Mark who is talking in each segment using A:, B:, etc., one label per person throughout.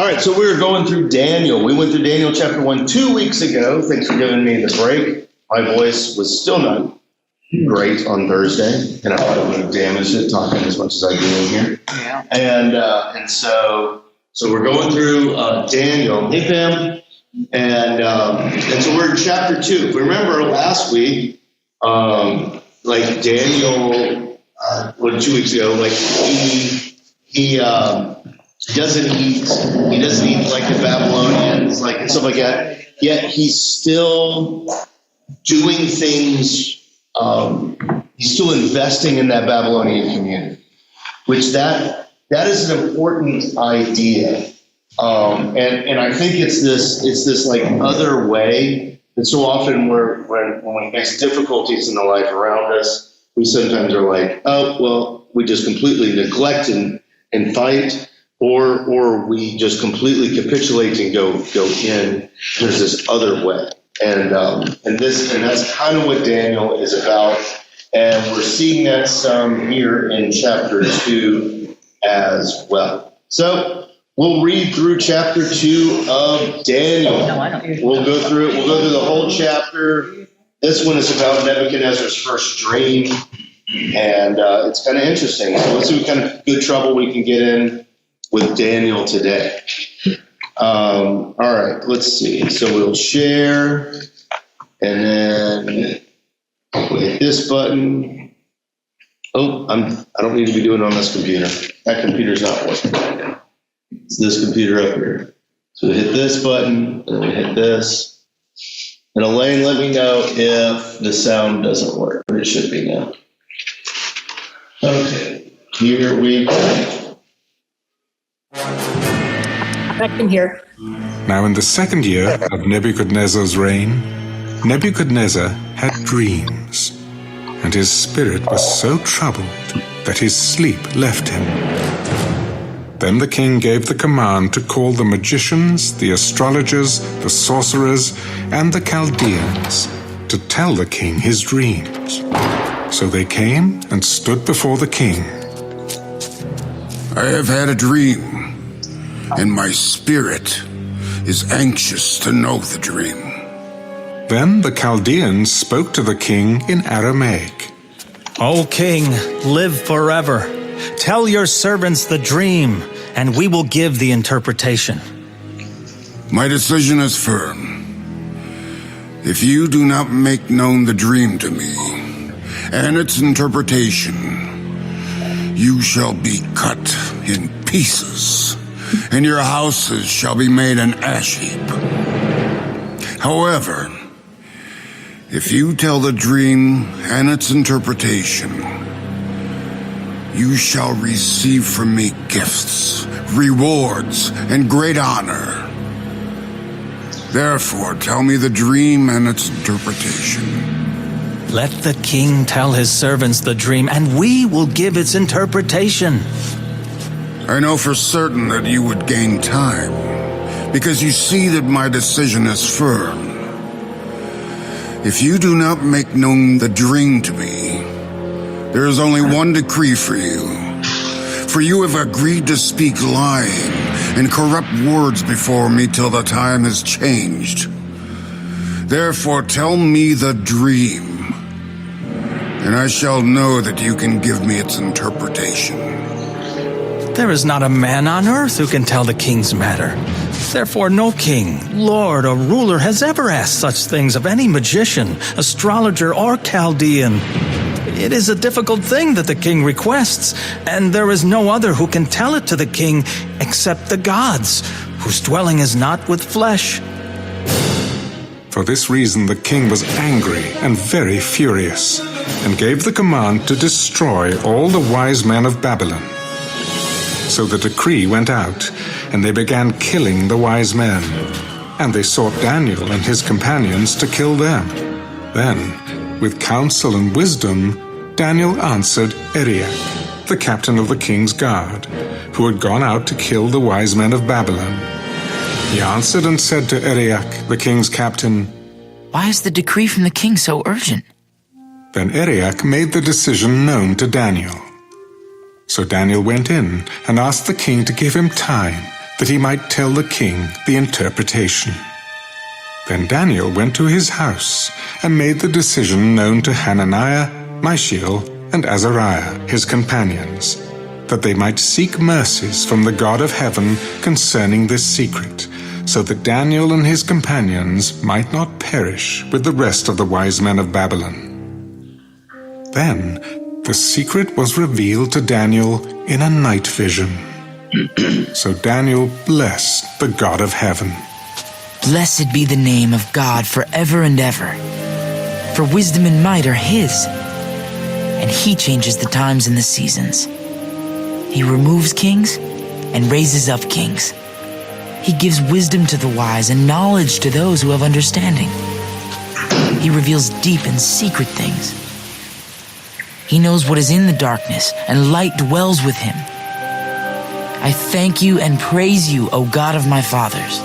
A: All right, so we were going through Daniel. We went through Daniel chapter 1 2 weeks ago. Thanks for giving me the break. My voice was still not great on Thursday, and I thought I would have damaged it talking as much as I do in here.
B: Yeah.
A: And so we're going through Daniel. Hey, Pam. And so we're in chapter 2. If you remember last week, like Daniel, 2 weeks ago, like he doesn't eat. He doesn't eat like the Babylonians, like and stuff like that. Yet he's still doing things. He's still investing in that Babylonian community, which that is an important idea. And I think it's this like other way that so often when we face difficulties in the life around us, we sometimes are like, oh well, we just completely neglect and fight. Or we just completely capitulate and go in. There's this other way, and that's kind of what Daniel is about, and we're seeing that some here in chapter 2 as well. So we'll read through chapter 2 of Daniel. We'll go through it. We'll go through the whole chapter. This one is about Nebuchadnezzar's first dream, and it's kind of interesting. So let's see what kind of good trouble we can get in with Daniel today. All right, let's see. So we'll share, and then we'll hit this button. Oh, I don't need to be doing it on this computer. That computer's not working right now. It's this computer up here. So we hit this button, and then we hit this. And Elaine, let me know if the sound doesn't work, but it should be now. Okay, here we go.
B: I can hear.
C: Now in the second year of Nebuchadnezzar's reign, Nebuchadnezzar had dreams, and his spirit was so troubled that his sleep left him. Then the king gave the command to call the magicians, the astrologers, the sorcerers, and the Chaldeans to tell the king his dreams. So they came and stood before the king.
D: I have had a dream, and my spirit is anxious to know the dream.
C: Then the Chaldeans spoke to the king in Aramaic.
E: O king, live forever. Tell your servants the dream, and we will give the interpretation.
D: My decision is firm. If you do not make known the dream to me and its interpretation, you shall be cut in pieces, and your houses shall be made an ash heap. However, if you tell the dream and its interpretation, you shall receive from me gifts, rewards, and great honor. Therefore, tell me the dream and its interpretation.
E: Let the king tell his servants the dream, and we will give its interpretation.
D: I know for certain that you would gain time, because you see that my decision is firm. If you do not make known the dream to me, there is only one decree for you. For you have agreed to speak lying and corrupt words before me till the time is changed. Therefore tell me the dream, and I shall know that you can give me its interpretation.
E: There is not a man on earth who can tell the king's matter. Therefore no king, lord, or ruler has ever asked such things of any magician, astrologer, or Chaldean. It is a difficult thing that the king requests, and there is no other who can tell it to the king except the gods, whose dwelling is not with flesh.
C: For this reason the king was angry and very furious, and gave the command to destroy all the wise men of Babylon. So the decree went out, and they began killing the wise men, and they sought Daniel and his companions to kill them. Then, with counsel and wisdom, Daniel answered Arioch, the captain of the king's guard, who had gone out to kill the wise men of Babylon. He answered and said to Arioch, the king's captain,
F: "Why is the decree from the king so urgent?"
C: Then Arioch made the decision known to Daniel. So Daniel went in and asked the king to give him time, that he might tell the king the interpretation. Then Daniel went to his house and made the decision known to Hananiah, Mishael, and Azariah, his companions, that they might seek mercies from the God of heaven concerning this secret, so that Daniel and his companions might not perish with the rest of the wise men of Babylon. Then the secret was revealed to Daniel in a night vision. So Daniel blessed the God of heaven.
F: Blessed be the name of God forever and ever. For wisdom and might are his, and he changes the times and the seasons. He removes kings and raises up kings. He gives wisdom to the wise and knowledge to those who have understanding. He reveals deep and secret things. He knows what is in the darkness, and light dwells with him. I thank you and praise you, O God of my fathers.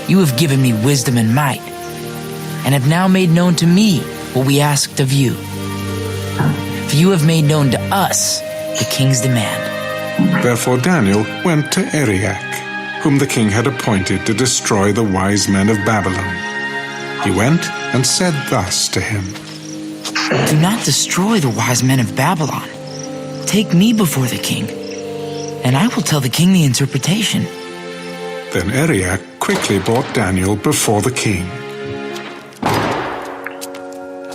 F: You have given me wisdom and might, and have now made known to me what we asked of you. For you have made known to us the king's demand.
C: Therefore Daniel went to Arioch, whom the king had appointed to destroy the wise men of Babylon. He went and said thus to him,
F: Do not destroy the wise men of Babylon. Take me before the king, and I will tell the king the interpretation.
C: Then Arioch quickly brought Daniel before the king.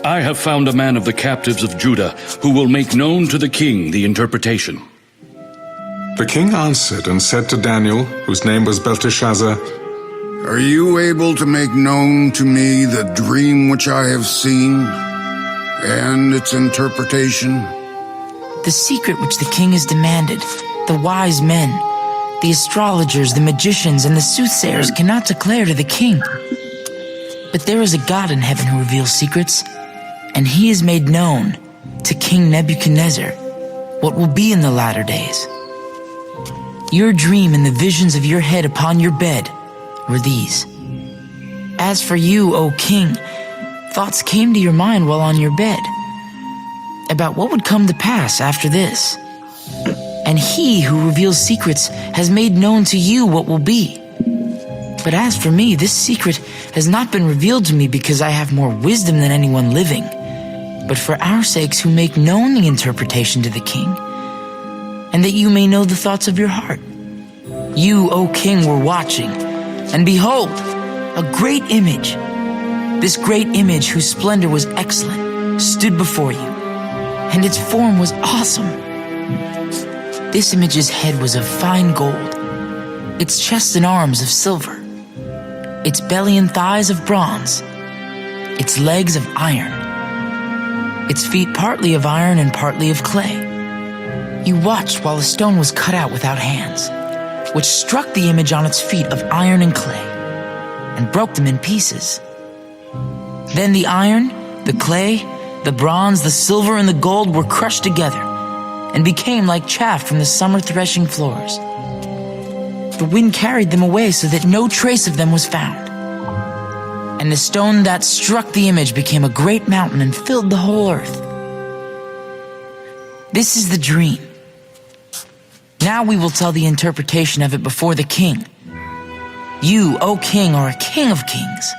G: I have found a man of the captives of Judah who will make known to the king the interpretation.
C: The king answered and said to Daniel, whose name was Belteshazzar,
D: Are you able to make known to me the dream which I have seen and its interpretation?
F: The secret which the king has demanded, the wise men, the astrologers, the magicians, and the soothsayers cannot declare to the king. But there is a God in heaven who reveals secrets, and he has made known to King Nebuchadnezzar what will be in the latter days. Your dream and the visions of your head upon your bed were these. As for you, O king, thoughts came to your mind while on your bed about what would come to pass after this. And he who reveals secrets has made known to you what will be. But as for me, this secret has not been revealed to me because I have more wisdom than anyone living, but for our sakes who make known the interpretation to the king, and that you may know the thoughts of your heart. You, O king, were watching, and behold, a great image. This great image, whose splendor was excellent, stood before you, and its form was awesome. This image's head was of fine gold, its chest and arms of silver, its belly and thighs of bronze, its legs of iron, its feet partly of iron and partly of clay. You watched while a stone was cut out without hands, which struck the image on its feet of iron and clay, and broke them in pieces. Then the iron, the clay, the bronze, the silver, and the gold were crushed together, and became like chaff from the summer threshing floors. The wind carried them away so that no trace of them was found. And the stone that struck the image became a great mountain and filled the whole earth. This is the dream. Now we will tell the interpretation of it before the king. You, O king, are a king of kings.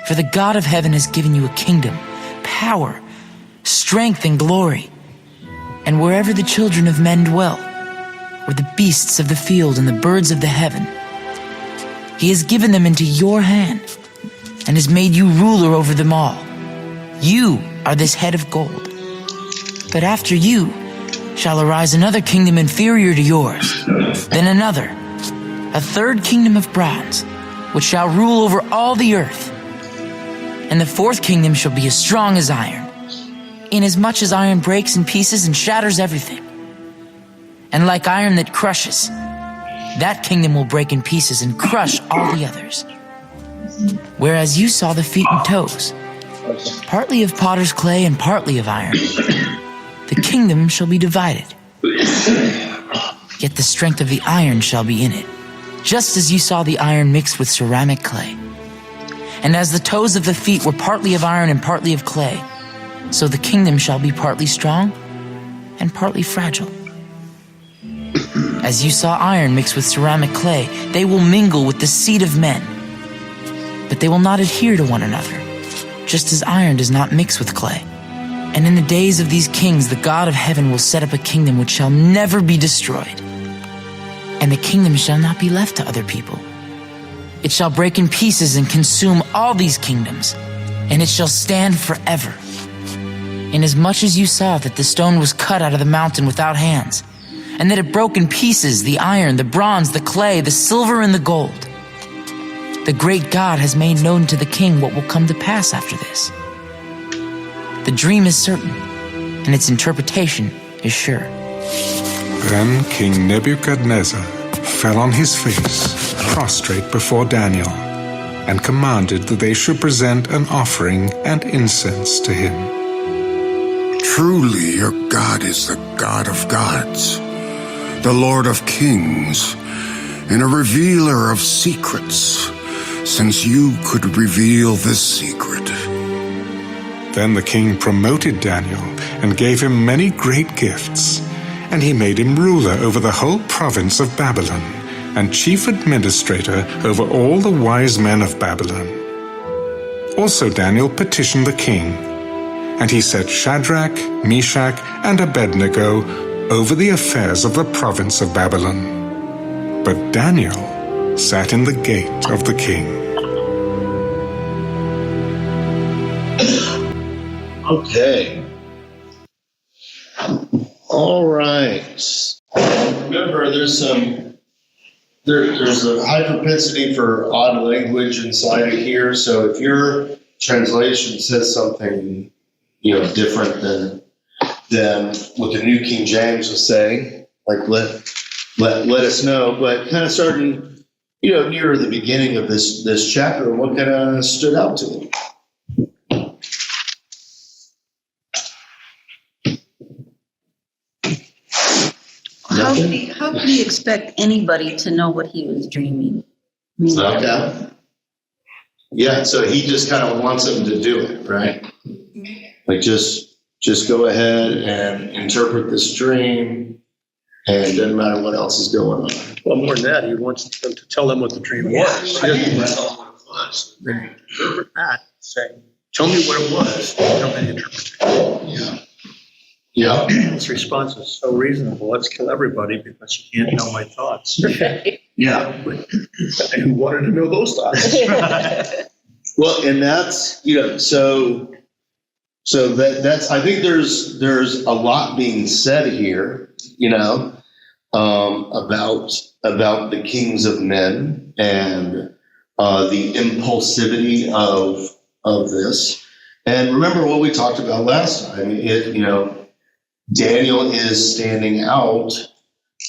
F: For the God of heaven has given you a kingdom, power, strength, and glory. And wherever the children of men dwell, or the beasts of the field and the birds of the heaven, he has given them into your hand, and has made you ruler over them all. You are this head of gold. But after you shall arise another kingdom inferior to yours, then another, a third kingdom of bronze, which shall rule over all the earth. And the fourth kingdom shall be as strong as iron, inasmuch as iron breaks in pieces and shatters everything. And like iron that crushes, that kingdom will break in pieces and crush all the others. Whereas you saw the feet and toes, partly of potter's clay and partly of iron, the kingdom shall be divided. Yet the strength of the iron shall be in it, just as you saw the iron mixed with ceramic clay. And as the toes of the feet were partly of iron and partly of clay, so the kingdom shall be partly strong and partly fragile. As you saw iron mixed with ceramic clay, they will mingle with the seed of men. But they will not adhere to one another, just as iron does not mix with clay. And in the days of these kings, the God of heaven will set up a kingdom which shall never be destroyed. And the kingdom shall not be left to other people. It shall break in pieces and consume all these kingdoms, and it shall stand forever. Inasmuch as you saw that the stone was cut out of the mountain without hands, and that it broke in pieces the iron, the bronze, the clay, the silver, and the gold, the great God has made known to the king what will come to pass after this. The dream is certain, and its interpretation is sure.
C: Then King Nebuchadnezzar fell on his face, prostrate before Daniel, and commanded that they should present an offering and incense to him.
D: Truly, your God is the God of gods, the Lord of kings, and a revealer of secrets, since you could reveal this secret.
C: Then the king promoted Daniel and gave him many great gifts, and he made him ruler over the whole province of Babylon, and chief administrator over all the wise men of Babylon. Also Daniel petitioned the king, and he set Shadrach, Meshach, and Abednego over the affairs of the province of Babylon. But Daniel sat in the gate of the king.
A: Okay. All right. Remember, there's a high propensity for odd language inside of here. So if your translation says something, different than what the New King James was saying, like let us know. But kind of starting, near the beginning of this chapter, what kind of stood out to me?
B: How could he expect anybody to know what he was dreaming?
A: Okay. Yeah, so he just kind of wants them to do it, right? Like just go ahead and interpret this dream, and it doesn't matter what else is going on.
H: Well, more than that, he wants them to tell them what the dream was. He doesn't want to tell them what it was. They interpret that, saying, tell me what it was. Tell me the interpretation.
A: Yeah.
H: His response is so reasonable. Let's kill everybody because you can't know my thoughts.
A: Yeah.
H: But who wanted to know those thoughts?
A: Well, and that's, so that's, I think there's a lot being said here, about the kings of men and the impulsivity of this. And remember what we talked about last time. Daniel is standing out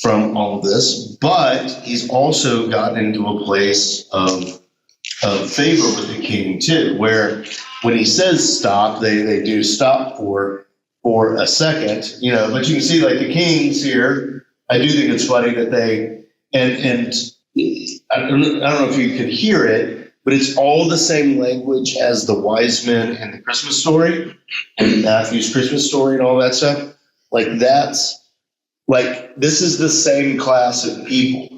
A: from all of this, but he's also gotten into a place of favor with the king too, where when he says stop, they do stop for a second, but you can see like the kings here, I do think it's funny that they, and I don't know if you could hear it, but it's all the same language as the wise men and the Christmas story and Matthew's Christmas story and all that stuff. Like that's like this is the same class of people,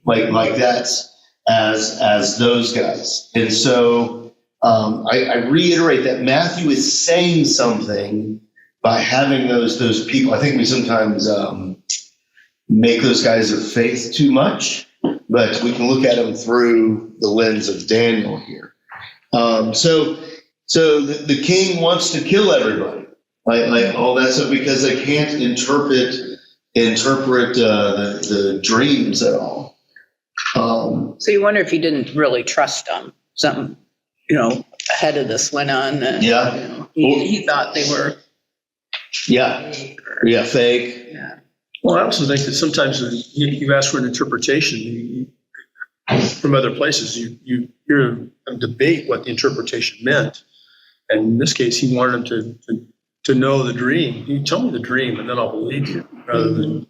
A: like that's as those guys. And so I reiterate that Matthew is saying something by having those people. I think we sometimes make those guys of faith too much, but we can look at them through the lens of Daniel here. So the king wants to kill everybody. Like all that stuff because they can't interpret the dreams at all.
B: So you wonder if he didn't really trust them. Something, ahead of this went on.
A: Yeah.
B: He thought they were.
A: Yeah. Fake.
B: Yeah.
H: Well, I also think that sometimes you ask for an interpretation from other places. You hear a debate what the interpretation meant. And in this case, he wanted him to know the dream. You tell me the dream and then I'll believe you, rather than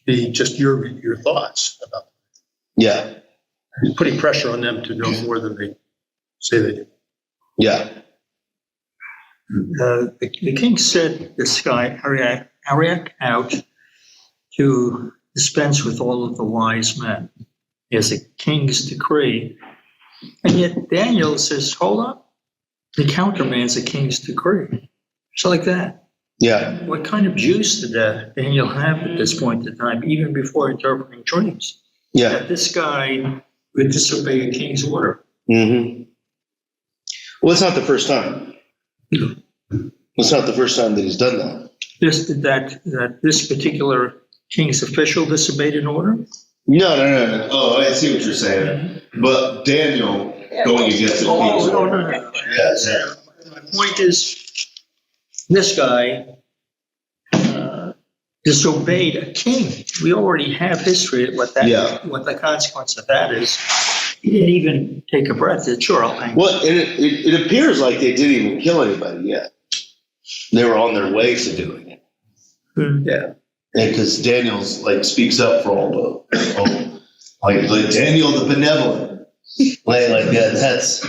H: be just your thoughts about it.
A: Yeah.
H: He's putting pressure on them to know more than they say they do.
A: Yeah.
I: The king sent this guy, Arioch, out to dispense with all of the wise men. It's a king's decree. And yet Daniel says, hold up, the countermands a king's decree. It's like that.
A: Yeah.
I: What kind of juice did that Daniel have at this point in time, even before interpreting dreams?
A: Yeah.
I: That this guy would disobey a king's order.
A: Mm-hmm. Well, it's not the first time. It's not the first time that he's done that.
I: That this particular king's official disobeyed an order?
A: No. Oh, I see what you're saying. But Daniel going against the king's order.
I: No.
A: Yes.
I: My point is, this guy disobeyed a king. We already have history of what the consequence of that is. He didn't even take a breath. Sure, I'll hang.
A: Well, and it appears like they didn't even kill anybody yet. They were on their way to doing it.
I: Yeah.
A: And because Daniel's like speaks up for all the, like Daniel the benevolent. Like that's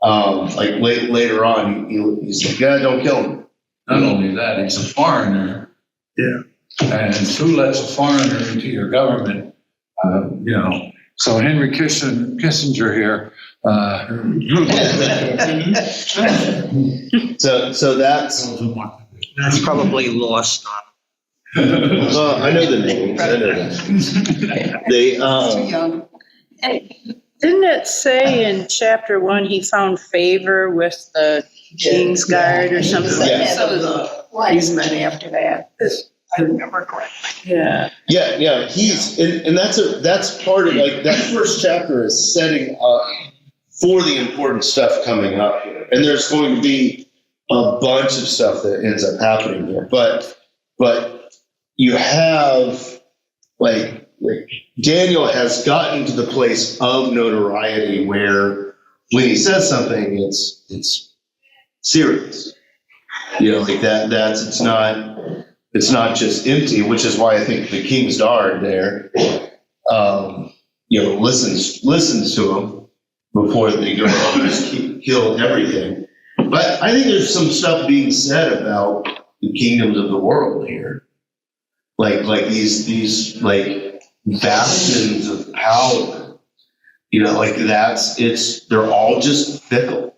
A: like later on, he's like, yeah, don't kill him.
J: Not only that, he's a foreigner.
I: Yeah.
J: And who lets a foreigner into your government? So Henry Kissinger here.
A: So
I: That's probably lost on.
A: I know the names. I know that. They
B: And didn't it say in chapter 1 he found favor with the king's guard or something?
A: Yeah.
B: Some of the wise men after that, I remember correctly. Yeah.
A: He's and that's part of like that first chapter is setting up for the important stuff coming up here, and there's going to be a bunch of stuff that ends up happening here, but you have like Daniel has gotten to the place of notoriety where when he says something, it's serious. Like that. It's not just empty, which is why I think the king's guard there, listens to him before they go and just kill everything. But I think there's some stuff being said about the kingdoms of the world here, like these like bastions of power. They're all just fickle.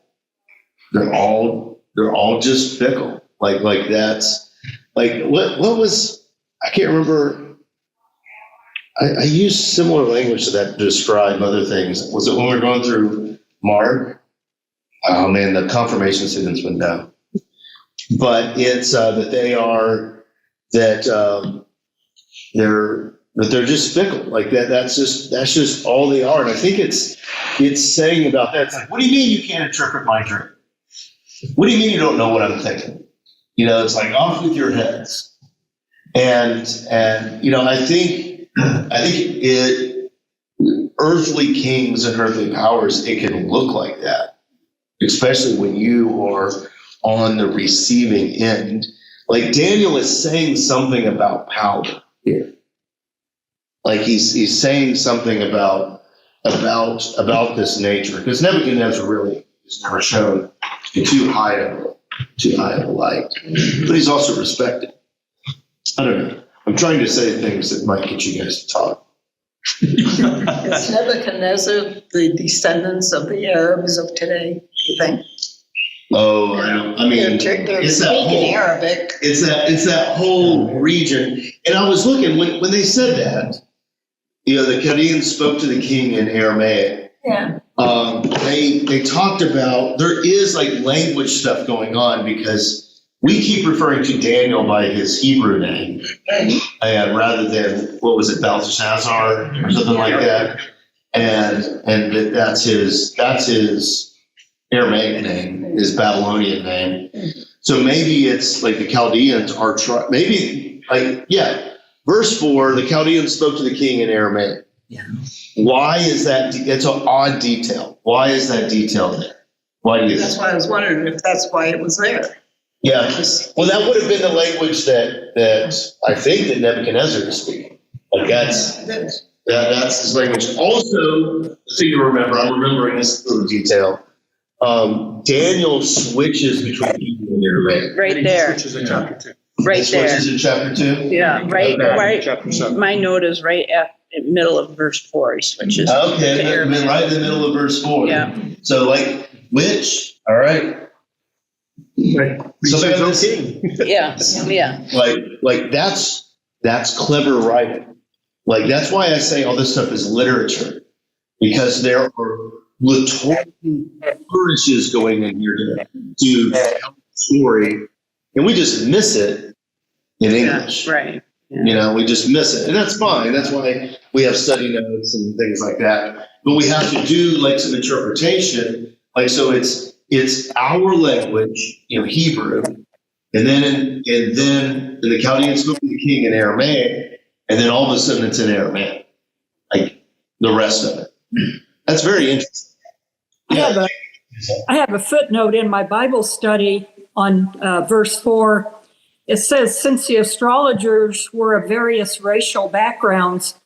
A: They're all just fickle. Like that's. Like what was, I can't remember. I used similar language to that to describe other things. Was it when we were going through Mark? Oh man, the confirmation students went down. But it's that they're just fickle. Like that's just all they are. And I think it's saying about that. It's like, what do you mean you can't interpret my dream? What do you mean you don't know what I'm thinking? It's like off with your heads. And I think earthly kings and earthly powers, it can look like that, especially when you are on the receiving end. Like Daniel is saying something about power here. Like he's saying something about this nature, because Nebuchadnezzar really is never shown to be too high of a light, but he's also respected. I don't know. I'm trying to say things that might get you guys to talk.
B: Is Nebuchadnezzar the descendants of the Arabs of today, do you think?
A: Oh, I mean,
B: They're
A: it's that
B: speaking
A: whole,
B: Arabic.
A: it's that whole region. And I was looking when they said that, the Chaldeans spoke to the king in Aramaic.
B: Yeah.
A: They talked about, there is like language stuff going on because we keep referring to Daniel by his Hebrew name, and rather than, what was it, Belteshazzar or something like that. And that's his Aramaic name, his Babylonian name. So maybe it's like the Chaldeans are verse 4, the Chaldeans spoke to the king in Aramaic.
I: Yeah.
A: Why is that? It's an odd detail. Why is that detail there? Why do you think?
B: That's why I was wondering if that's why it was there.
A: Yeah. Well, that would have been the language that I think that Nebuchadnezzar is speaking. Like that's his language. Also, the thing to remember, I'm remembering this little detail. Daniel switches between Hebrew and Aramaic.
B: Right there.
H: Which is in chapter 2.
B: Right
A: This one
B: there.
A: is in chapter 2?
B: Yeah, right,
A: Okay.
B: right.
H: Chapter 7.
B: My note is right at the middle of verse 4, he switches.
A: Okay,
B: to Aramaic.
A: right in the middle of verse 4.
B: Yeah.
A: So like, which, all right,
H: Right.
A: So
H: He says,
A: then-
H: okay.
B: Yeah, yeah.
A: like that's clever writing. Like, that's why I say all this stuff is literature, because there are literal flourishes going in here to tell the story, and we just miss it in English.
B: Right.
A: You know, we just miss it, and that's fine. That's why we have study notes and things like that. But we have to do like some interpretation. Like, so it's our language, you know, Hebrew, and then in the Chaldean spoke to the king in Aramaic, and then all of a sudden it's in Aramaic, like the rest of it. That's very interesting.
K: I have a footnote in my Bible study on verse 4. It says, since the astrologers were of various racial backgrounds,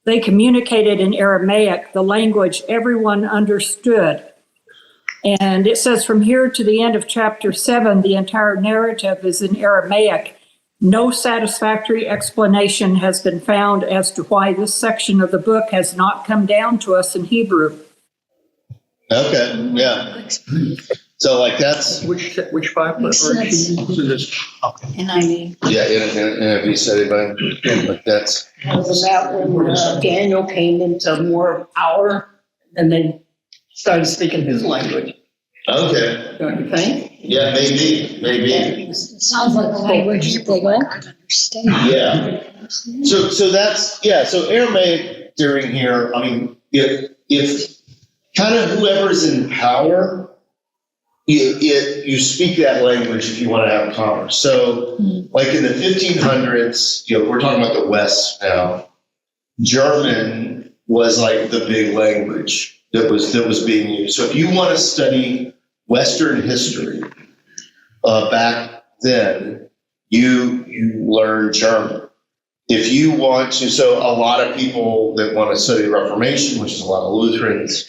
K: they communicated in Aramaic, the language everyone understood. And it says from here to the end of chapter 7, the entire narrative is in Aramaic. No satisfactory explanation has been found as to why this section of the book has not come down to us in Hebrew.
A: Okay, yeah. So like that's,
H: Which Bible? Or
B: Makes sense.
H: this?
B: And I mean,
A: yeah, in a study by, like that's,
B: was that when Daniel came into more power and then started speaking his language,
A: okay.
B: don't you think?
A: Yeah, maybe.
L: It sounds like a language that they don't understand.
A: Yeah. So that's, yeah, so Aramaic during here, I mean, if kind of whoever's in power, you speak that language if you want to have commerce. So like in the 1500s, you know, we're talking about the West now, German was like the big language that was being used. So if you want to study Western history back then, you learn German. If you want to, so a lot of people that want to study the Reformation, which is a lot of Lutherans,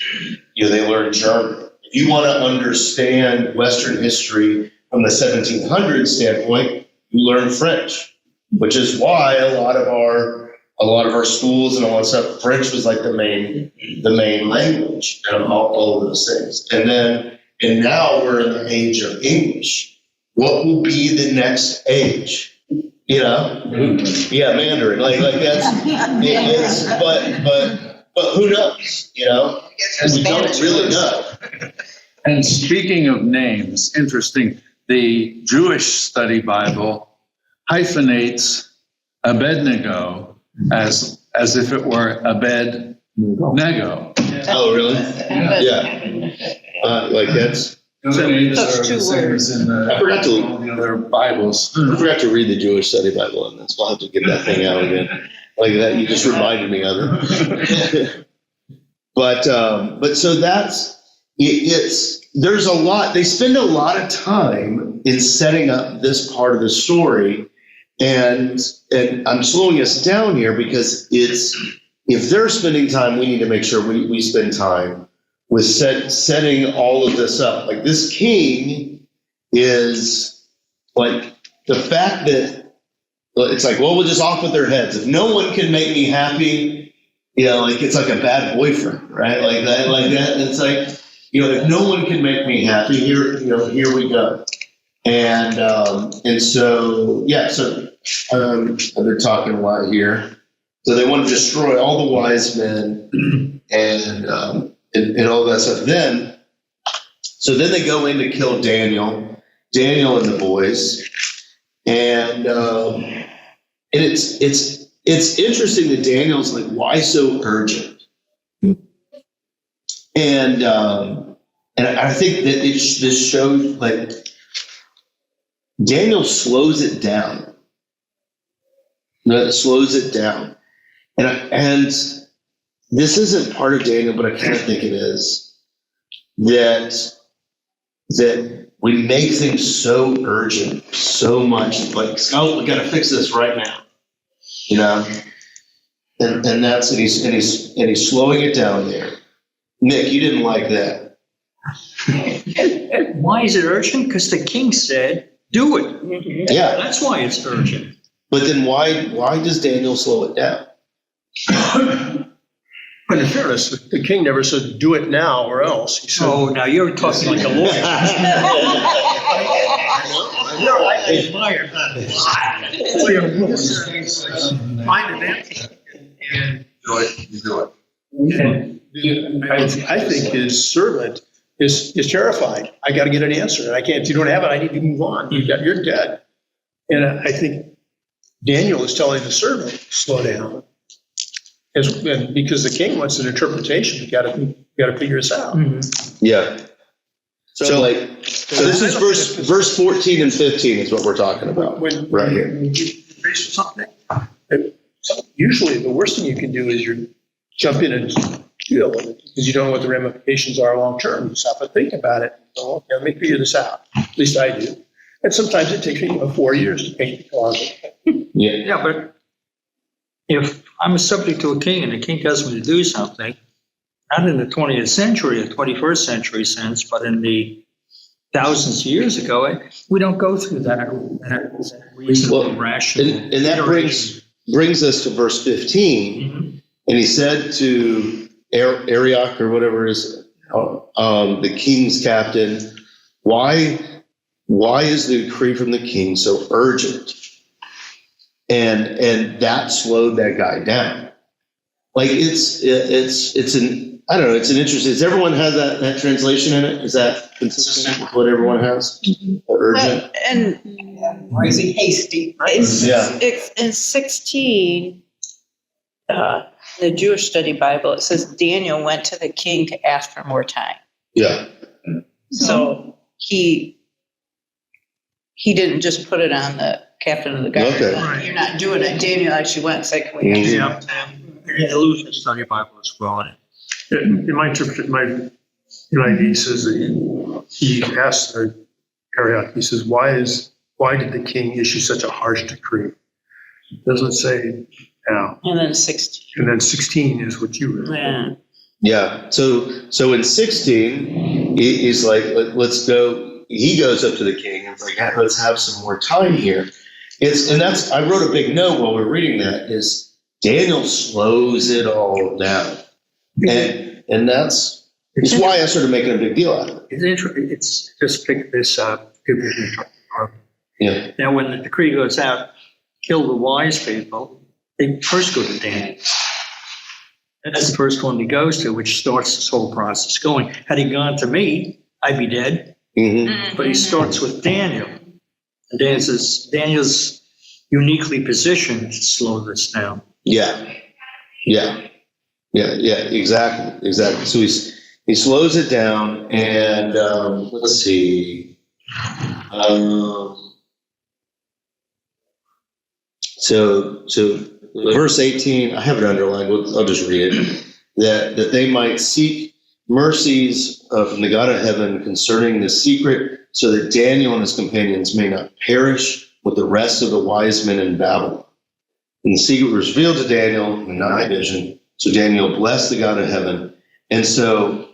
A: you know, they learn German. If you want to understand Western history from the 1700s standpoint, you learn French, which is why a lot of our schools and all that stuff, French was like the main language and all of those things. And now we're in the age of English. What will be the next age? You know? Yeah, Mandarin. Like that's it is, but who knows? You know? We don't really know.
J: And speaking of names, interesting, the Jewish Study Bible hyphenates Abednego as if it were Abed-nego.
A: Oh, really? Yeah. Like that's.
J: Those
B: Those
J: are the
B: two
J: same
B: words.
J: as in
A: I forgot to-
J: all the other Bibles.
A: I forgot to read the Jewish Study Bible on this. We'll have to get that thing out again. Like that, you just reminded me of it. But so that's there's a lot. They spend a lot of time in setting up this part of the story, and I'm slowing us down here because if they're spending time, we need to make sure we spend time with setting all of this up. Like this king is like the fact that it's like, well, we'll just off with their heads. If no one can make me happy, you know, like it's like a bad boyfriend, right? Like that. It's like, you know, if no one can make me happy, here we go. And so, yeah, so they're talking a lot here. So they want to destroy all the wise men and all that stuff. Then they go in to kill Daniel and the boys. And it's interesting that Daniel's like, why so urgent? And I think that this shows like Daniel slows it down. Slows it down. And this isn't part of Daniel, but I kind of think it is, that we make things so urgent, so much like, oh, we got to fix this right now, you know? And that's, and he's slowing it down there. Nick, you didn't like that.
I: Why is it urgent? Because the king said Do it.
A: Yeah,
I: That's why it's urgent.
A: but then why does Daniel slow it down?
H: But in fairness, the king never said, do it now or else. He said,
I: Oh, now you're talking like a lawyer. I admire that. Find an answer. And
H: I think his servant is terrified. I got to get an answer. And I can't, if you don't have it, I need to move on. You're dead. And I think Daniel is telling the servant, slow down. And because the king wants an interpretation, you got to figure this out.
A: Yeah. So this is verse 14 and 15 is what we're talking about right here.
H: When you face something, usually the worst thing you can do is you jump in and deal with it because you don't know what the ramifications are long term. You just have to think about it. So, okay, let me figure this out. At least I do. And sometimes it takes me 4 years to paint the closet.
I: Yeah, but if I'm subject to a king and the king tells me to do something, not in the 20th century or 21st century sense, but in the thousands of years ago, we don't go through that reasonable, rational.
A: And that brings us to verse 15. And he said to Arioch or whatever it is, the king's captain, why is the decree from the king so urgent? And that slowed that guy down. Like it's an, I don't know, it's an interesting, does everyone have that translation in it? Is that consistent with what everyone has? Urgent?
B: And
L: Or is he hasty?
B: in 16, the Jewish Study Bible, it says Daniel went to the king to ask for more time.
A: Yeah.
B: So he didn't just put it on the captain of the guard.
A: Okay.
B: You're not doing it. Daniel actually went and said, can we have some time?
I: The Lutheran Study Bible as well.
H: In my interpretation, my NIV says that he asked Arioch, he says, why did the king issue such a harsh decree? It doesn't say now.
B: And then 16.
H: And then 16 is what you read.
B: Yeah.
A: Yeah. So in 16, he's like, let's go. He goes up to the king and is like, let's have some more time here. I wrote a big note while we were reading that is Daniel slows it all down. And that's why I started making a big deal out of it.
I: It's just pick this up.
A: Yeah.
I: Now, when the decree goes out, kill the wise people, they first go to Daniel. That's the first one he goes to, which starts this whole process going. Had he gone to me, I'd be dead.
A: Mm-hmm.
I: But he starts with Daniel. And Daniel's uniquely positioned to slow this down.
A: Yeah. Exactly. So he slows it down, and let's see. So verse 18, I have it underlined. I'll just read it. That they might seek mercies from the God of heaven concerning the secret, so that Daniel and his companions may not perish with the rest of the wise men in Babylon. And the secret was revealed to Daniel in the night vision. So Daniel blessed the God of heaven. And so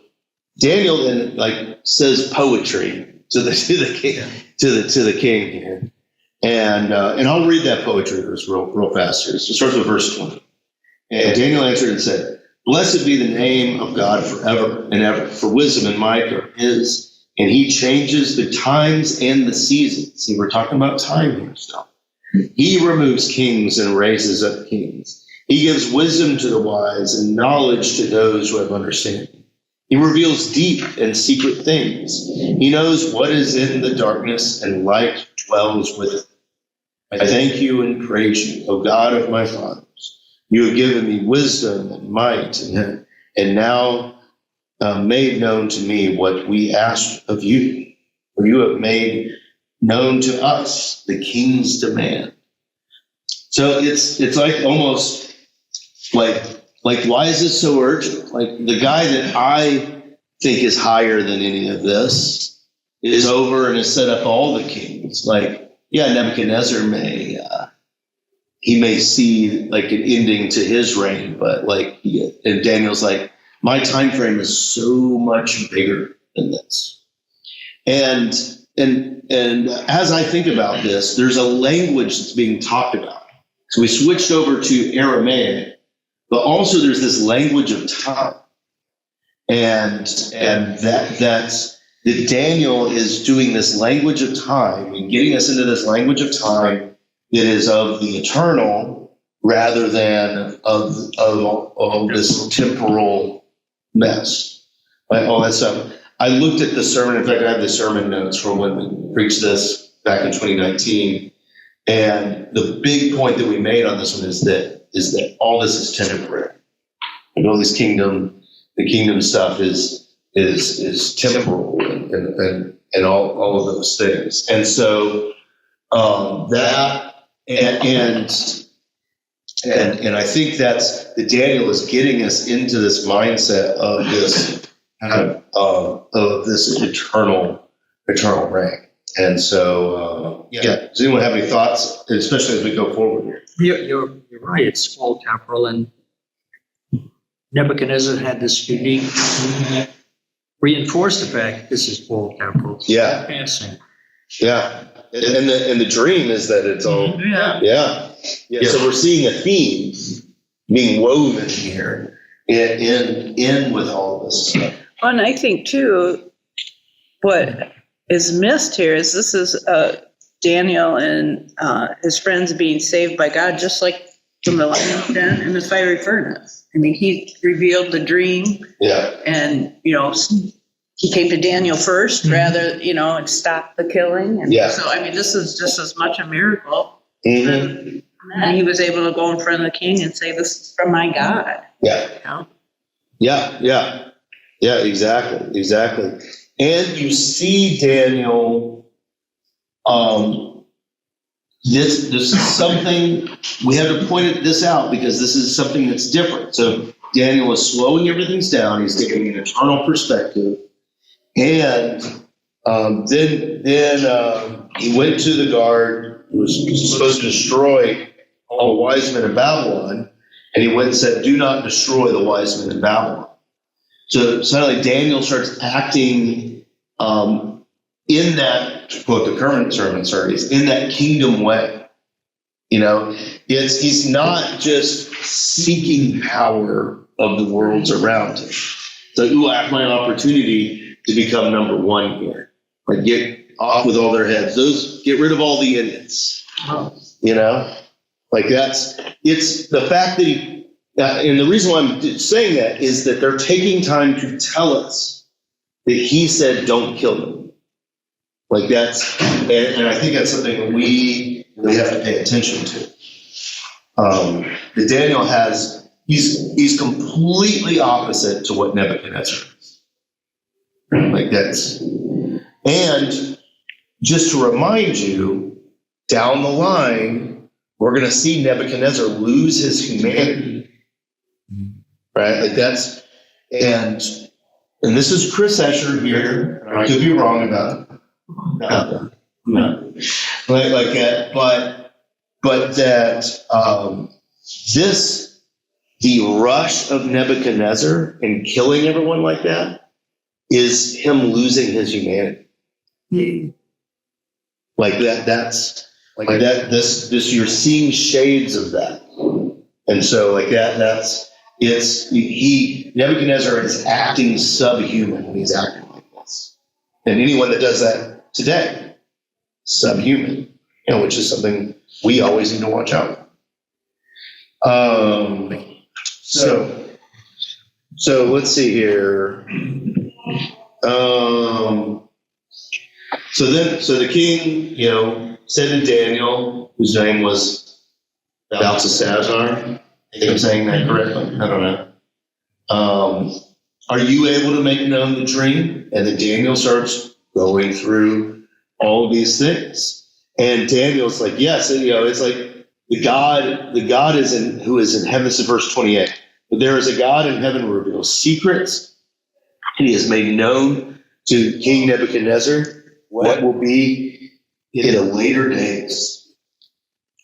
A: Daniel then says poetry to the king here. And I'll read that poetry verse real fast here. So it starts with verse 20. And Daniel answered and said, blessed be the name of God forever and ever, for wisdom and might are his, and he changes the times and the seasons. See, we're talking about time here still. He removes kings and raises up kings. He gives wisdom to the wise and knowledge to those who have understanding. He reveals deep and secret things. He knows what is in the darkness, and light dwells with it. I thank you and praise you, O God of my fathers. You have given me wisdom and might, and now made known to me what we asked of you. For you have made known to us the king's demand. So it's like almost like why is this so urgent? Like the guy that I think is higher than any of this is over and has set up all the kings. Like, yeah, Nebuchadnezzar may see like an ending to his reign, but and Daniel's like, my time frame is so much bigger than this. And and as I think about this, there's a language that's being talked about. So we switched over to Aramaic, but also there's this language of time. And that's that Daniel is doing this language of time and getting us into this language of time that is of the eternal rather than of this temporal mess. Like all that stuff. I looked at the sermon. In fact, I have the sermon notes from when we preached this back in 2019. And the big point that we made on this one is that all this is temporary. And all this the kingdom stuff is temporal and all of those things. And so that and I think that's that Daniel is getting us into this mindset of this kind of this eternal reign. And so does anyone have any thoughts, especially as we go forward here?
I: You're right. It's all temporal, and Nebuchadnezzar had this unique reinforced the fact this is all temporal.
A: Yeah.
I: Passing.
A: Yeah. And the dream is that it's all yeah. So we're seeing a theme being woven here in with all this stuff.
B: Well, and I think too, what is missed here is this is Daniel and his friends being saved by God, just like from the lion's den and the fiery furnace. I mean, he revealed the dream.
A: Yeah.
B: And, he came to Daniel first rather, and stopped the killing. And so, I mean, this is just as much a miracle. And he was able to go in front of the king and say, this is from my God.
A: Yeah. Yeah, exactly. And you see Daniel, this is something, we have to point this out because this is something that's different. So Daniel is slowing everything down. He's taking an eternal perspective. And then he went to the guard who was supposed to destroy all the wise men of Babylon. And he went and said, do not destroy the wise men of Babylon. So suddenly Daniel starts acting in that, to quote the current sermon series, in that kingdom way. He's not just seeking power of the worlds around him. So, I have my opportunity to become number one here. Like, get off with all their heads. Get rid of all the idiots. Like it's the fact that he, and the reason why I'm saying that is that they're taking time to tell us that he said, don't kill them. Like that's, and I think that's something we have to pay attention to. That Daniel he's completely opposite to what Nebuchadnezzar is. Like that's, and just to remind you, down the line, we're going to see Nebuchadnezzar lose his humanity. Right? Like that's, and this is Chris Escher here. I could be wrong about it. No. Like that, but that the rush of Nebuchadnezzar and killing everyone like that is him losing his humanity. Like that's like that. This you're seeing shades of that, and so like that's Nebuchadnezzar is acting subhuman when he's acting like this, and anyone that does that today, subhuman, which is something we always need to watch out for. So let's see here. So the king, said to Daniel, whose name was Belteshazzar. I think I'm saying that correctly. I don't know. Are you able to make known the dream? And then Daniel starts going through all these things. And Daniel's like, yes, it's like the God is who is in heaven. This is verse 28. But there is a God in heaven who reveals secrets, and he has made known to King Nebuchadnezzar what will be in the later days.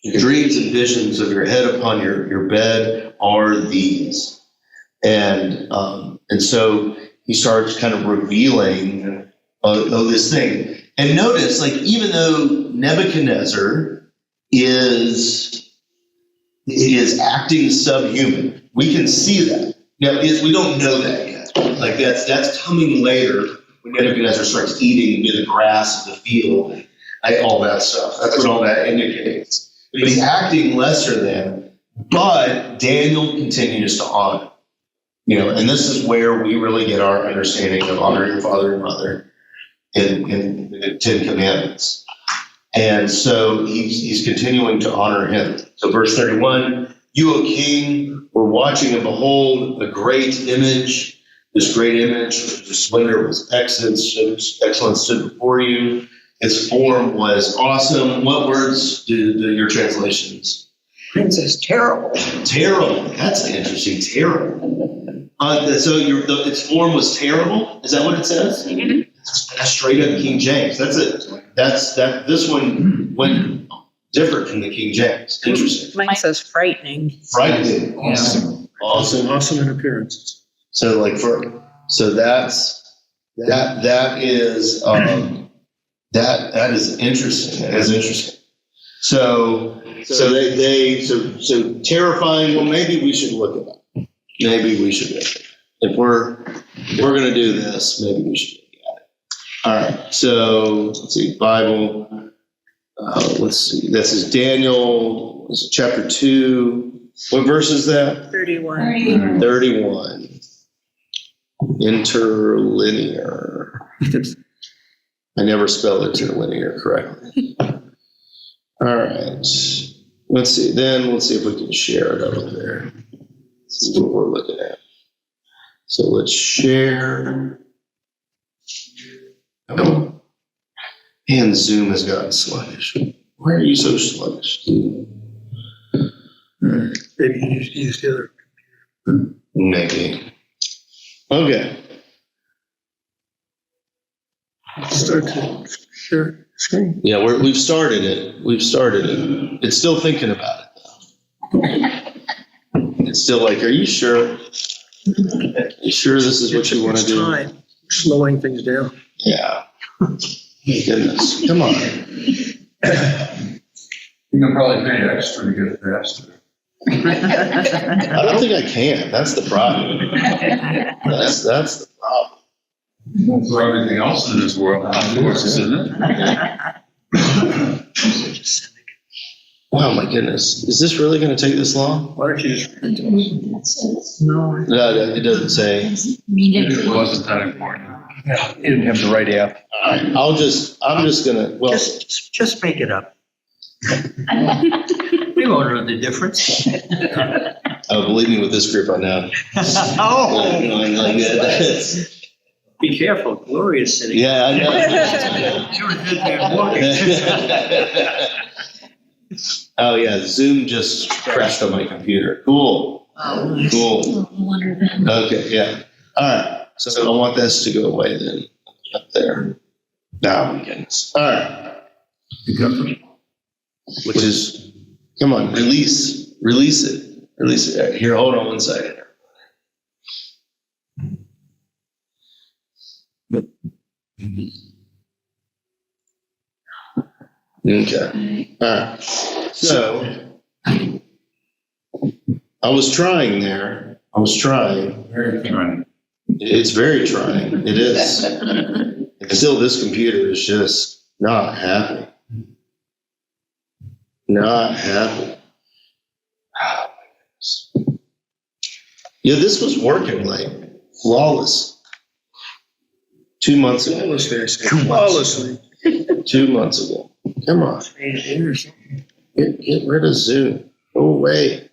A: The dreams and visions of your head upon your bed are these. And so he starts kind of revealing this thing. And notice, like, even though Nebuchadnezzar is acting subhuman, we can see that. Now, we don't know that yet. Like, that's coming later when Nebuchadnezzar starts eating the grass of the field, all that stuff. That's what all that indicates. But he's acting lesser than, but Daniel continues to honor. And this is where we really get our understanding of honor your father and mother in the Ten Commandments. And so he's continuing to honor him. So verse 31, you, O king, were watching, and behold, a great image. This great image, the splendor was excellent stood before you. Its form was awesome. What words do your translations?
B: It says terrible.
A: Terrible. That's interesting. Terrible. So its form was terrible. Is that what it says?
B: Mm-hmm.
A: That's straight up King James. That's it. This one went different from the King James. Interesting.
B: Mine says frightening.
A: Frightening. Awesome.
H: Awesome in appearance.
A: So that is interesting. That is interesting. So terrifying. Well, maybe we should look at that. Maybe we should look at it. If we're going to do this, maybe we should look at it. All right. So let's see. Bible. Let's see. This is Daniel. This is chapter 2. What verse is that?
B: 31.
A: 31. Interlinear. I never spell interlinear correctly. All right. Let's see if we can share it over there. See what we're looking at. So let's share. Oh. And Zoom has gotten sluggish. Why are you so sluggish?
H: Maybe you use the other.
A: Maybe. Okay.
H: Start to share screen.
A: Yeah, we've started it. It's still thinking about it, though. It's still like, are you sure? You sure this is what you want to do?
H: Time. Slowing things down.
A: Yeah. My goodness. Come on.
J: You can probably pay extra to get it faster.
A: I don't think I can. That's the problem. That's the problem.
J: For everything else in this world, of course, isn't it?
A: Wow, my goodness. Is this really going to take this long?
H: Why don't you just
A: No, it doesn't say.
J: It wasn't that important.
H: Yeah, you didn't have the right app.
A: All right. I'm just going to, well.
I: Just make it up. We won't know the difference.
A: Oh, believe me, with this group, I know.
I: Oh,
A: Like that.
I: be careful. Gloria's sitting.
A: Yeah, I know.
I: You were good there walking.
A: Oh, yeah. Zoom just crashed on my computer. Cool. Cool.
L: Wonder then.
A: Okay, yeah. All right. So I want this to go away then. Up there. Oh, my goodness. All right. Which is, come on, release it. Here, hold on one second. Okay. All right. So I was trying there.
J: Very trying.
A: It's very trying. It is. And still, this computer is just not happy. Not happy. Oh, my goodness. Yeah, this was working like flawless 2 months ago.
H: Flawlessly.
A: 2 months ago. Come on. Get rid of Zoom. Go away.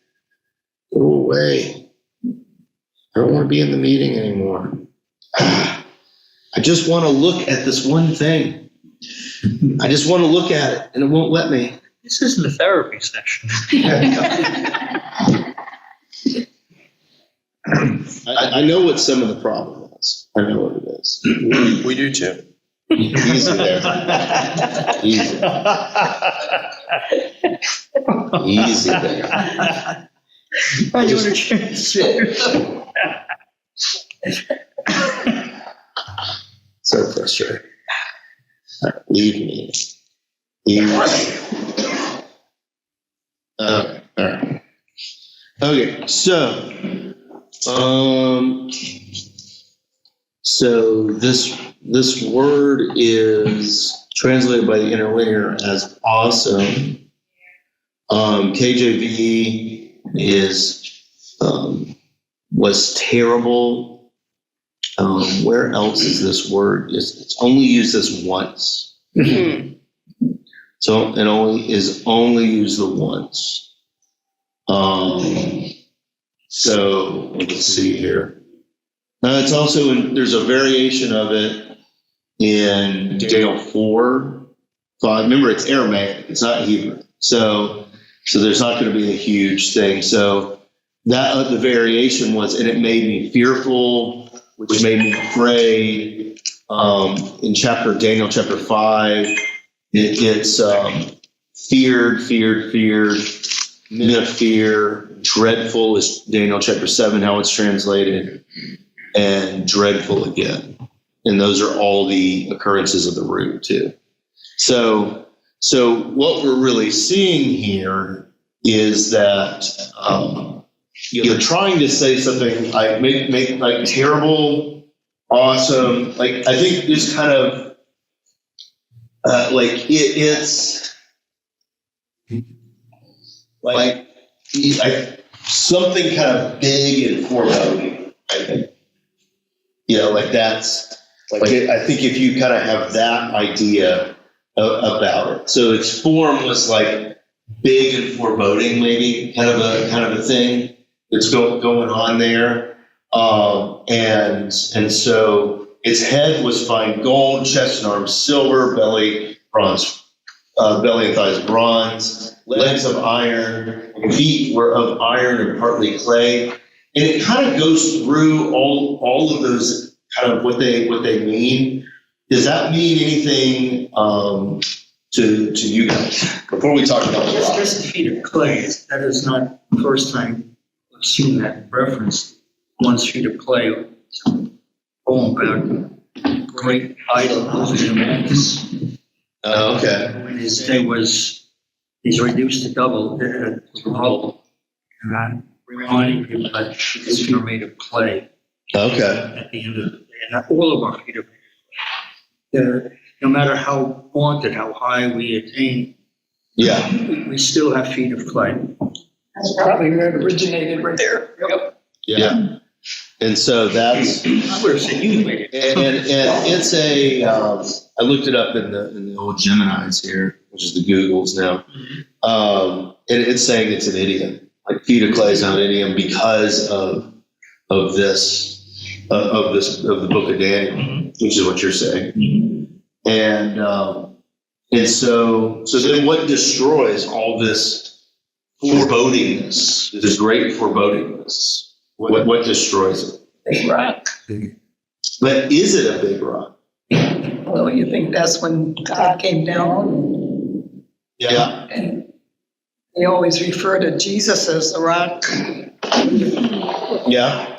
A: Go away. I don't want to be in the meeting anymore. I just want to look at this one thing. I just want to look at it, and it won't let me.
I: This isn't a therapy session.
A: I know what some of the problem is. I know what it is.
H: We do too.
A: Easy there. Easy. Easy there.
I: You want to change?
A: So frustrating. Leave me. All right. Okay, so this word is translated by the interlinear as awesome. KJV was terrible. Where else is this word? It's only used this once. So it only used the once. So let's see here. It's also there's a variation of it in Daniel 4. Remember, it's Aramaic. It's not Hebrew. So there's not going to be a huge thing. So that the variation was, and it made me fearful, which made me afraid. In Daniel chapter 5, it's feared, men of fear. Dreadful is Daniel chapter 7, how it's translated, and dreadful again. And those are all the occurrences of the root too. So what we're really seeing here is that you're trying to say something like make like terrible, awesome. Like I think this kind of it's like something kind of big and foreboding. I think like that's like I think if you kind of have that idea about it, so its form was like big and foreboding, maybe kind of a thing that's going on there, and so its head was fine gold, chest and arms silver, belly bronze, belly and thighs bronze, legs of iron, feet were of iron and partly clay, and it kind of goes through all of those kind of what they mean. Does that mean anything to you guys before we talk about the rock?
I: Just feet of clay. That is not the first time I've seen that reference. One's feet of clay. Poem about great idol of immense.
A: Oh, okay.
I: When his day he's reduced to double, rubble. And I'm reminding him that his feet are made of clay.
A: Okay.
I: At the end of the day, and all of our feet are made of clay. No matter how vaunted, how high we attain, we still have feet of clay.
K: That's probably where it originated right there. Yep.
A: Yeah. And so that's
I: I would have said you made it.
A: and it's I looked it up in the old Geminis here, which is the Googles now. And it's saying it's an idiom. Like feet of clay is not an idiom because of the book of Daniel, which is what you're saying. And so then what destroys all this forebodingness, this great forebodingness? What destroys it?
K: Big rock.
A: But is it a big rock?
K: Well, you think that's when God came down?
A: Yeah.
K: And they always refer to Jesus as the rock.
A: Yeah.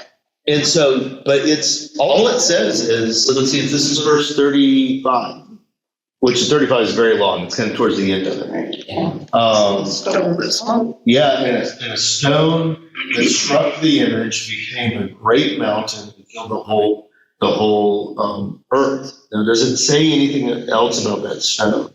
A: And so, but it's all it says is, let's see if this is verse 35, which 35 is very long. It's kind of towards the end of it. Yeah, and a stone that struck the image became a great mountain and filled the whole earth. Now, does it say anything else about that stone?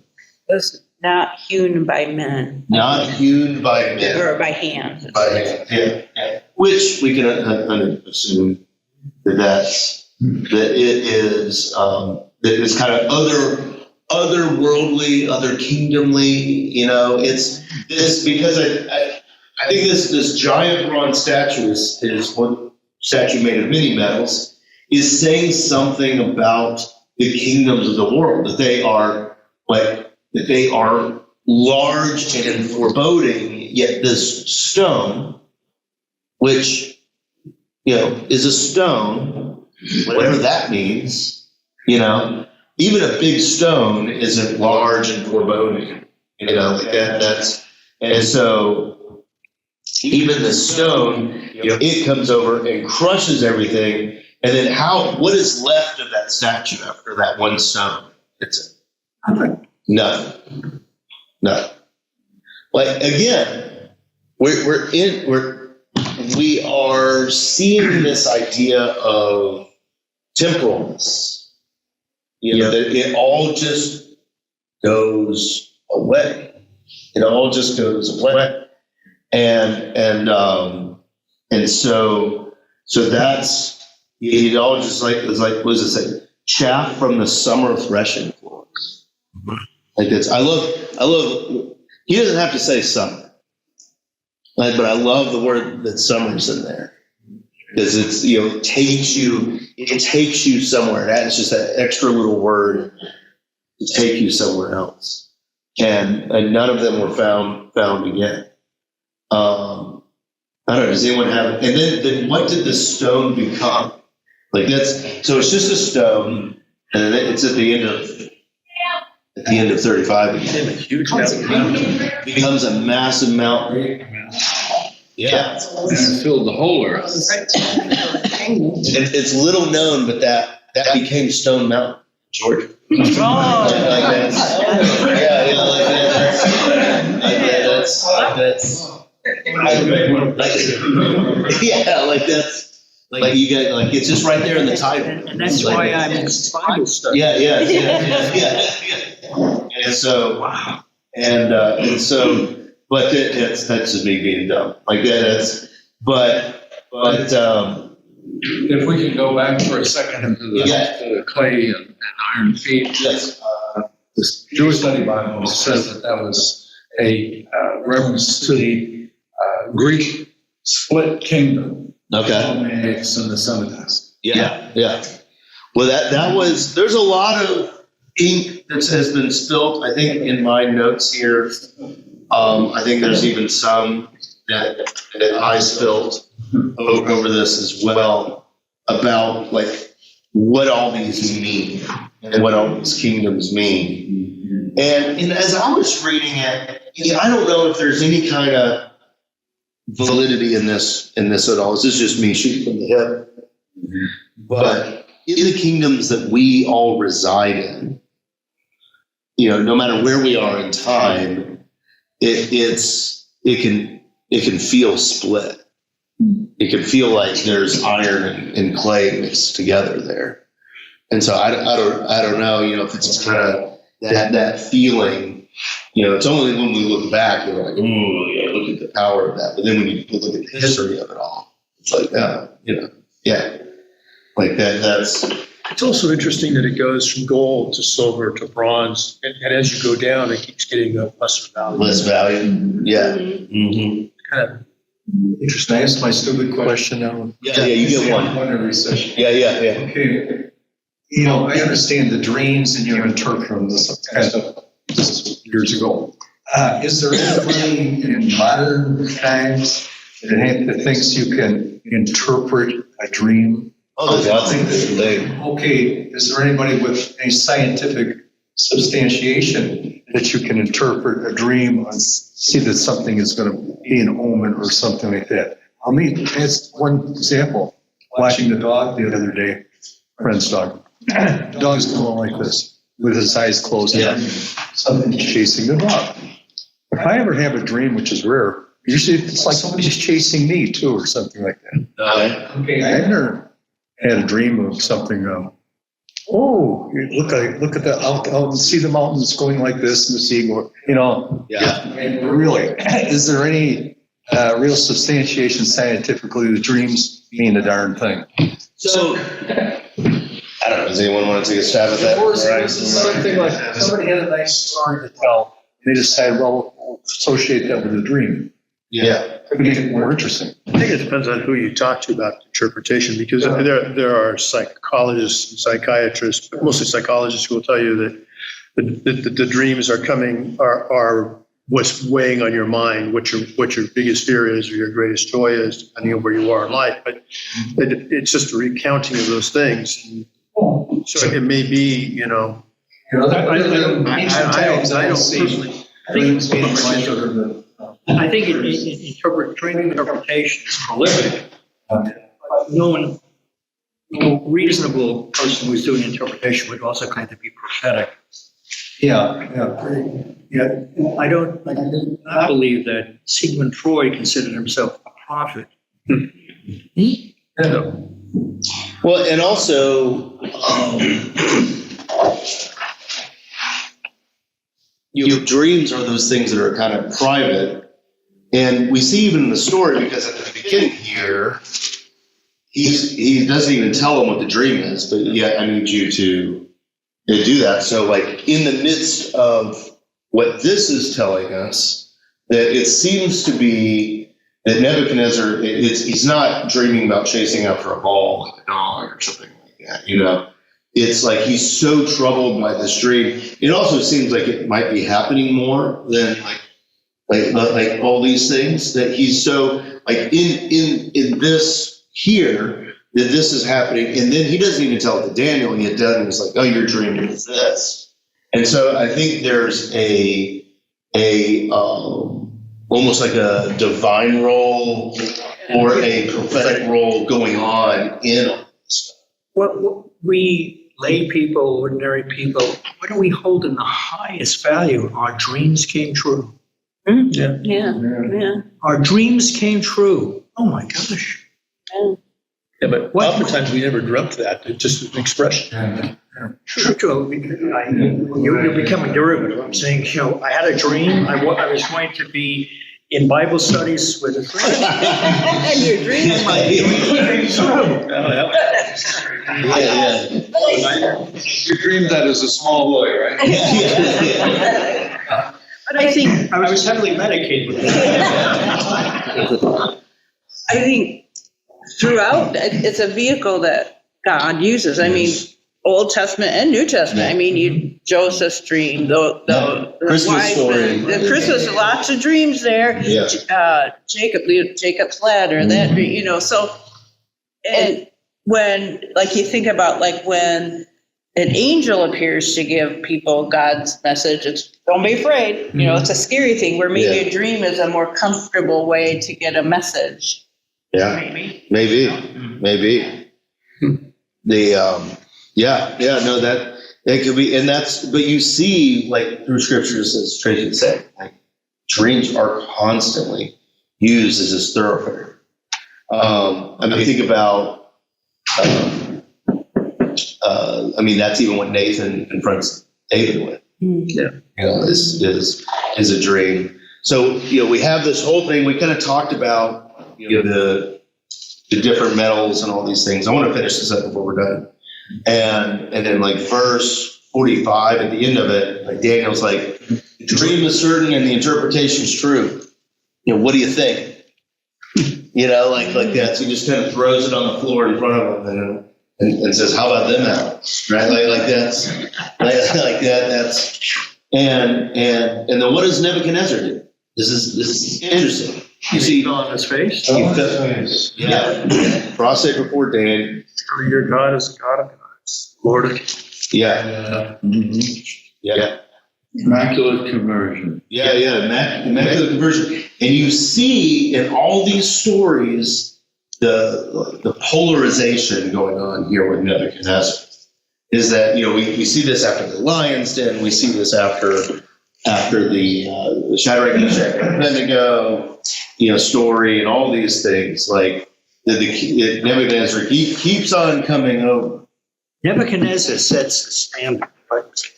B: It was not hewn by men.
A: Not hewn by men.
B: Or by hand.
A: By hand, yeah. Which we can assume that it is that it's kind of otherworldly, other kingdomly. It's this because I think this giant bronze statue is one statue made of many metals, is saying something about the kingdoms of the world, that they are large and foreboding, yet this stone, which is a stone, whatever that means, even a big stone isn't large and foreboding, and so even the stone, it comes over and crushes everything, and then what is left of that statue after that one stone? It's Nothing. Nothing. Like, again, we are seeing this idea of temporalness. You know, that it all just goes away. It all just goes away. And so that's, it all just like, it's like, what does it say? Chaff from the summer threshing floors. Like this. I love, he doesn't have to say summer, but I love the word that summer's in there. Because it's, you know, it takes you somewhere. That's just that extra little word to take you somewhere else. And none of them were found again. I don't know, does anyone have, and then what did the stone become? Like so it's just a stone, and then it's at the end of 35. It becomes a massive mountain. Yeah.
J: And it filled the whole earth.
A: It's little known, but that became Stone Mountain, George. Like that. Yeah, like that's like you got, like, it's just right there in the title.
I: And that's why I'm in Bible study.
A: Yeah. And so, wow. And so, but that's just me being dumb. Like that. But
J: if we can go back for a second into the clay and iron feet.
A: Yes.
J: The Jewish Study Bible says that was a reference to the Greek split kingdom.
A: Okay.
J: In the Semites.
A: Yeah. Well, that was, there's a lot of ink that has been spilled, I think, in my notes here. I think there's even some that I spilled over this as well, about like what all these mean and what all these kingdoms mean. And as I was reading it, I don't know if there's any kind of validity in this at all. This is just me shooting from the hip. But in the kingdoms that we all reside in, no matter where we are in time, it can feel split. It can feel like there's iron and clay mixed together there. And so I don't know, if it's just kind of that feeling. It's only when we look back, we're like, ooh, yeah, look at the power of that. But then when you look at the history of it all, it's like, yeah, like that's.
H: It's also interesting that it goes from gold to silver to bronze, and as you go down, it keeps getting lesser value.
A: Less value, yeah. Mm-hmm.
H: Kind of
J: interesting. That's my stupid question now.
A: Yeah, you get one. Yeah.
J: Okay. I understand the dreams and you interpret them. This kind of years ago. Is there anybody in modern times that thinks you can interpret a dream?
A: Oh, there's lots of things.
J: Okay, is there anybody with a scientific substantiation that you can interpret a dream and see that something is going to be an omen or something like that? That's one example. Watching the dog the other day, friend's dog. Dog's going like this with his eyes closed.
A: Yeah.
J: Something's chasing the dog. If I ever have a dream, which is rare, usually it's like somebody's chasing me too or something like that. Okay, I've never had a dream of something. Look at the out and see the mountains going like this and the sea going.
A: Yeah.
J: I mean, really, is there any real substantiation scientifically? The dreams mean a darn thing.
A: So, I don't know. Does anyone want to take a stab at that?
J: Or something like that. Somebody had a nice story to tell. They decided, we'll associate that with a dream.
A: Yeah.
J: Could make it more interesting.
H: I think it depends on who you talk to about interpretation, because there are psychologists and psychiatrists, but mostly psychologists, who will tell you that the dreams are what's weighing on your mind, what your biggest fear is or your greatest joy is, depending on where you are in life. But it's just a recounting of those things. So it may be, I don't personally.
I: I think dream interpretation is prolific. No reasonable person who's doing interpretation would also kind of be prophetic
J: Yeah.
I: I don't believe that Sigmund Freud considered himself a prophet.
J: Yeah.
A: Well, and also, dreams are those things that are kind of private. And we see even in the story, because at the beginning here, he doesn't even tell him what the dream is, but yet I need you to do that. So like in the midst of what this is telling us, that it seems to be that Nebuchadnezzar, he's not dreaming about chasing after a ball like a dog or something like that, you know. It's like he's so troubled by this dream. It also seems like it might be happening more than like all these things, that he's so like in this here, that this is happening, and then he doesn't even tell it to Daniel, and yet Daniel is like, oh, you're dreaming of this. And so I think there's a almost like a divine role or a prophetic role going on in all this stuff.
I: What we lay people, ordinary people, what do we hold in the highest value? Our dreams came true.
B: Yeah.
I: Our dreams came true. Oh my gosh.
H: Yeah, but oftentimes we never dreamt that. It's just an expression.
I: True. You're becoming derivative. I'm saying, I had a dream. I was going to be in Bible studies with a friend.
B: And your dream
I: came true.
A: Yeah.
J: You dreamed that as a small boy, right?
B: But I think
I: I was heavily medicated with that.
B: I think throughout, it's a vehicle that God uses. I mean, Old Testament and New Testament. I mean, Joseph's dream, the
A: Christmas story.
B: The Christmas, lots of dreams there.
A: Yeah.
B: Jacob's ladder, that dream, so, and when, like, you think about, like, when an angel appears to give people God's message, it's don't be afraid. It's a scary thing, where maybe a dream is a more comfortable way to get a message.
A: Yeah, maybe. No, that could be, and but you see, like, through scriptures, as Tracy said, like, dreams are constantly used as this thoroughfare. I mean, think about, that's even what Nathan confronts David with. Is a dream. So, we have this whole thing. We kind of talked about, the different metals and all these things. I want to finish this up before we're done. And then, like, verse 45 at the end of it, like, Daniel's like, the dream is certain and the interpretation is true. What do you think? Like that. So he just kind of throws it on the floor in front of him and says, how about them apples? Right? Like that's like that. That's and then what does Nebuchadnezzar do? This is interesting. You see
I: on his face.
A: Prostrate before Daniel.
I: Your God is God of gods, Lord of kings.
A: Yeah. Yeah.
J: Immaculate conversion.
A: Immaculate conversion. And you see in all these stories the polarization going on here with Nebuchadnezzar. Is that, we see this after the lion's den, we see this after the Shadrach, Meshach, and Abednego, story, and all these things. Like the Nebuchadnezzar keeps on coming over.
I: Nebuchadnezzar sets the standard.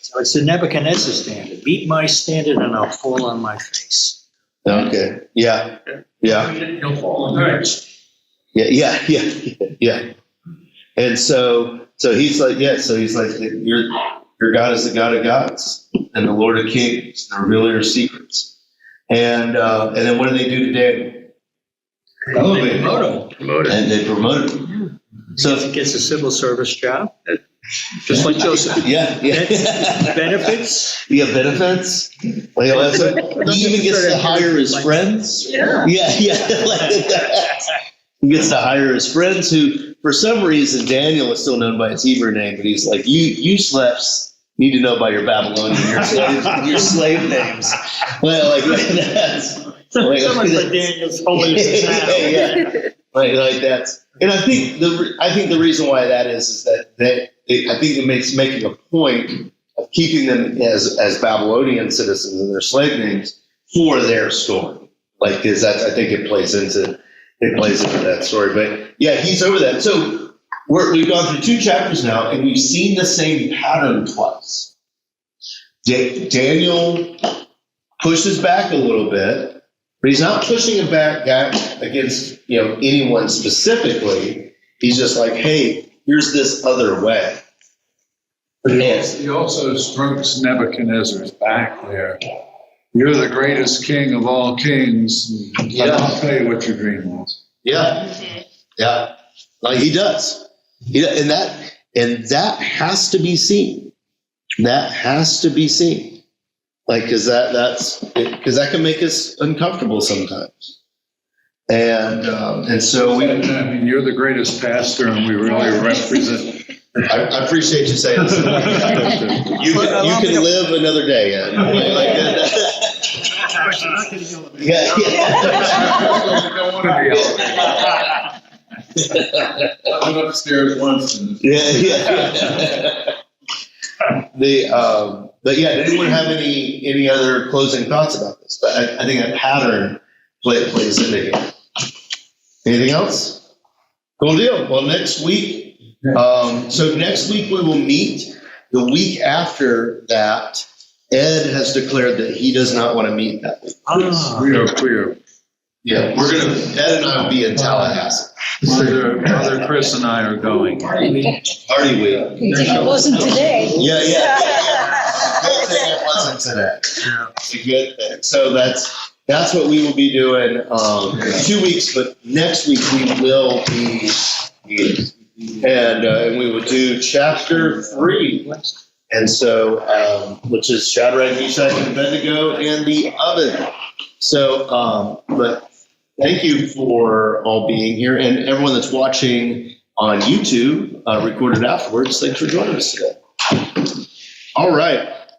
I: So it's the Nebuchadnezzar standard. Beat my standard and I'll fall on my face.
A: Okay. Yeah.
I: He'll fall on hers.
A: Yeah. And so he's like, your God is the God of gods and the Lord of kings, the revealer of secrets. And then what do they do to Daniel?
I: They promote him.
A: And they promoted him.
I: So if he gets a civil service job, just like Joseph.
A: Yeah.
I: Benefits.
A: Yeah, benefits. Like, he even gets to hire his friends. Yeah. Like that. He gets to hire his friends who, for some reason, Daniel is still known by his Hebrew name, but he's like, you sleps need to know by your Babylonian, your slave names. Well, like that's.
I: Like Daniel's holiness now.
A: Like that's. And I think the reason why that is that I think it makes making a point of keeping them as Babylonian citizens and their slave names for their story. Like, because I think it plays into that story. But yeah, he's over that. So we've gone through 2 chapters now, and we've seen the same pattern twice. Daniel pushes back a little bit, but he's not pushing it back against anyone specifically. He's just like, hey, here's this other way.
J: He also strokes Nebuchadnezzar's back there. You're the greatest king of all kings.
A: Yeah.
J: I'll tell you what your dream was.
A: Yeah. Yeah. Like he does. And that has to be seen. That has to be seen. Like, because that can make us uncomfortable sometimes. And so
J: I mean, you're the greatest pastor, and we really represent.
A: I appreciate you saying this. You can live another day.
J: I went upstairs once.
A: But yeah, did anyone have any other closing thoughts about this? But I think that pattern plays into here. Anything else? Cool deal. Well, next week, so next week we will meet. The week after that, Ed has declared that he does not want to meet that week.
J: We are clear.
A: Yeah, Ed and I will be in Tallahassee.
J: Brother Chris and I are going.
A: Party week.
L: It wasn't today.
A: Yeah. Good thing it wasn't today. Yeah. It's a good thing. So that's what we will be doing 2 weeks, but next week we will be and we will do chapter 3. And so, which is Shadrach, Meshach, and Abednego and the oven. So, but thank you for all being here, and everyone that's watching on YouTube, recorded afterwards. Thanks for joining us today. All right.